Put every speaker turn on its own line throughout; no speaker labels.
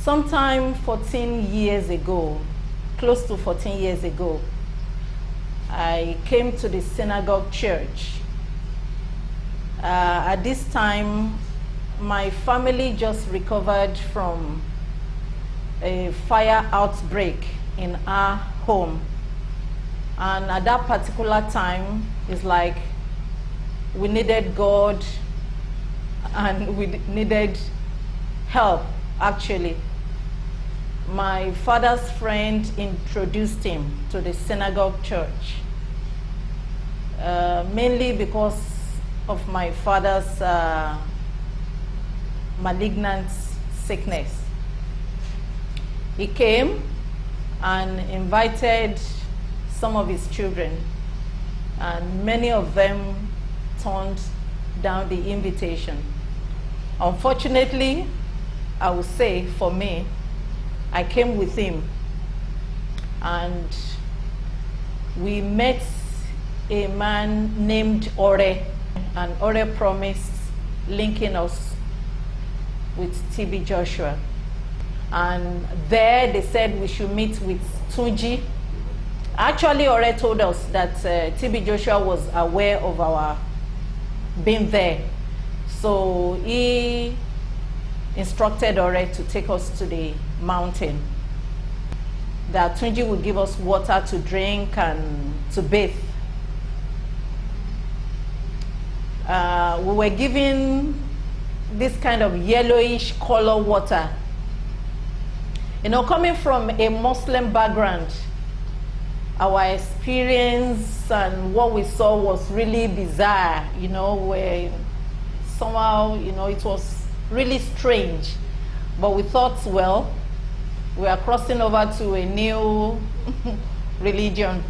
Sometime 14 years ago, close to 14 years ago, I came to the synagogue church. At this time, my family just recovered from a fire outbreak in our home. And at that particular time, it's like we needed God and we needed help, actually. My father's friend introduced him to the synagogue church, mainly because of my father's malignant sickness. He came and invited some of his children, and many of them turned down the invitation. Unfortunately, I would say for me, I came with him, and we met a man named Ore, and Ore promised linking us with TB Joshua. And there they said we should meet with Tunji. Actually, Ore told us that TB Joshua was aware of our being there. So he instructed Ore to take us to the mountain. That Tunji would give us water to drink and to bathe. We were given this kind of yellowish color water. You know, coming from a Muslim background, our experience and what we saw was really bizarre, you know, where somehow, you know, it was really strange. But we thought, well, we are crossing over to a new religion.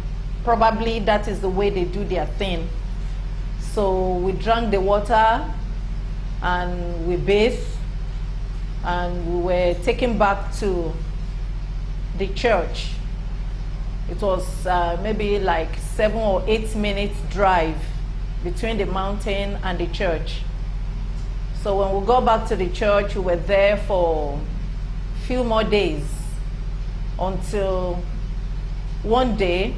Probably that is the way they do their thing. So we drank the water and we bathed, and we were taken back to the church. It was maybe like 7 or 8 minutes drive between the mountain and the church. So when we got back to the church, we were there for a few more days until one day,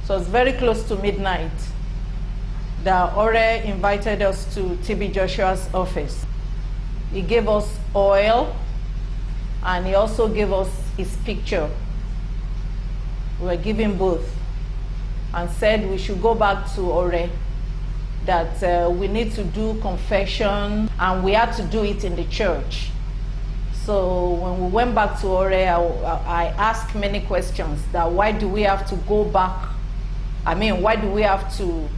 so it was very close to midnight, that Ore invited us to TB Joshua's office. He gave us oil, and he also gave us his picture. We were given both, and said we should go back to Ore, that we need to do confession, and we had to do it in the church. So when we went back to Ore, I asked many questions, that why do we have to go back? I mean, why do we have to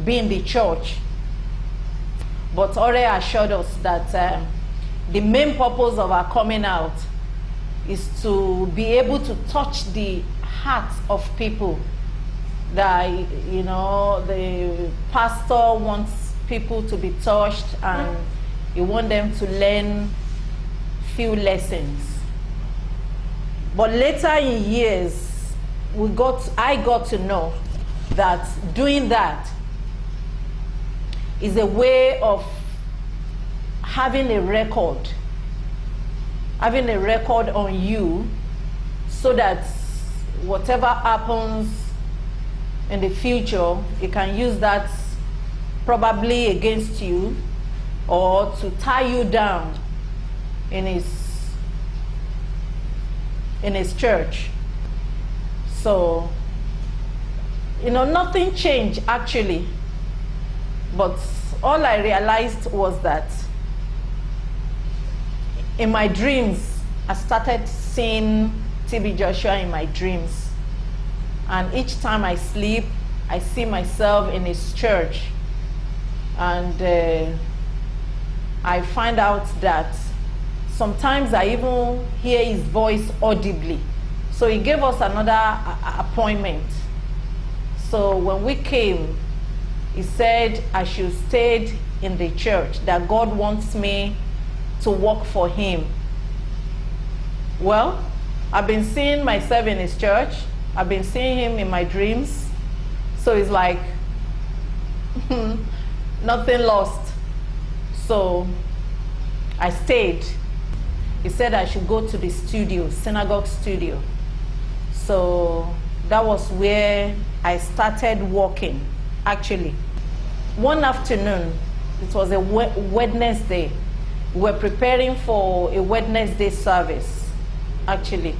be in the church? But Ore assured us that the main purpose of our coming out is to be able to touch the hearts of people. That, you know, the pastor wants people to be touched, and he wants them to learn few lessons. But later in years, I got to know that doing that is a way of having a record on you, so that whatever happens in the future, you can use that probably against you, or to tie you down in his church. So, you know, nothing changed actually, but all I realized was that in my dreams, I started seeing TB Joshua in my dreams. And each time I sleep, I see myself in his church. And I find out that sometimes I even hear his voice audibly. So he gave us another appointment. So when we came, he said I should stay in the church, that God wants me to work for him. Well, I've been seeing myself in his church. I've been seeing him in my dreams. So it's like nothing lost. So I stayed. he said I should go to the studio, synagogue studio. So that was where I started working, actually. One afternoon, it was a Wednesday, we were preparing for a Wednesday service, actually.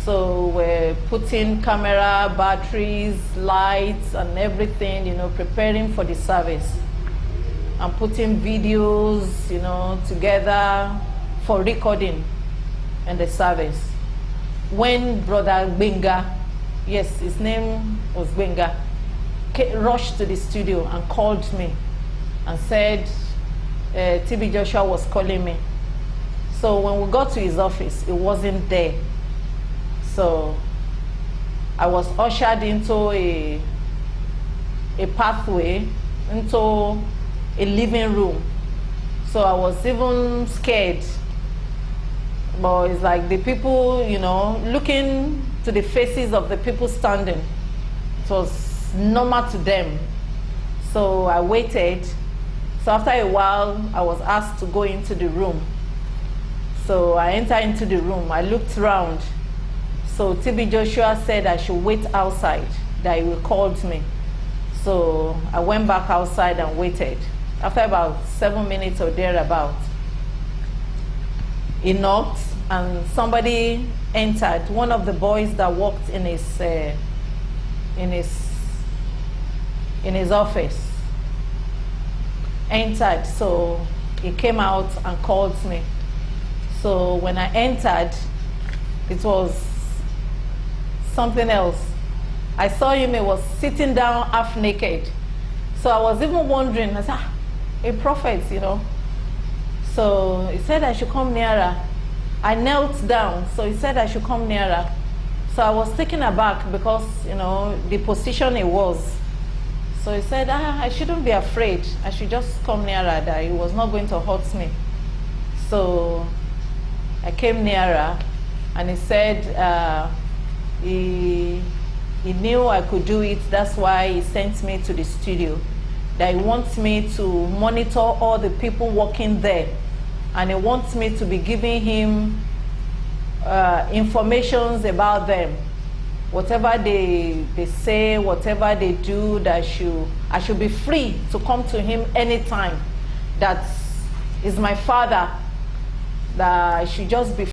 So we're putting camera, batteries, lights, and everything, preparing for the service. I'm putting videos, together for recording in the service. When Brother Benga, yes, his name was Benga, rushed to the studio and called me and said TB Joshua was calling me. So when we got to his office, it wasn't there. So I was ushered into a pathway, into a living room. So I was even scared. But it's like the people, looking to the faces of the people standing. It was normal to them. So I waited. So after a while, I was asked to go into the room. So I entered into the room. I looked around. So TB Joshua said I should wait outside, that he will call me. So I went back outside and waited. After about 7 minutes or thereabout, he knocked and somebody entered. One of the boys that worked in his office entered. So he came out and called me. So when I entered, it was something else. I saw him, he was sitting down half naked. So I was even wondering, I said, a prophet, So he said I should come nearer. I knelt down, so he said I should come nearer. So I was taken aback because, the position he was. So he said, I shouldn't be afraid. I should just come nearer, that he was not going to hurt me. So I came nearer, and he said, he knew I could do it. That's why he sent me to the studio. That he wants me to monitor all the people working there. And he wants me to be giving him informations about them. Whatever they say, whatever they do, that I should be free to come to him anytime. That is my father. That I should just be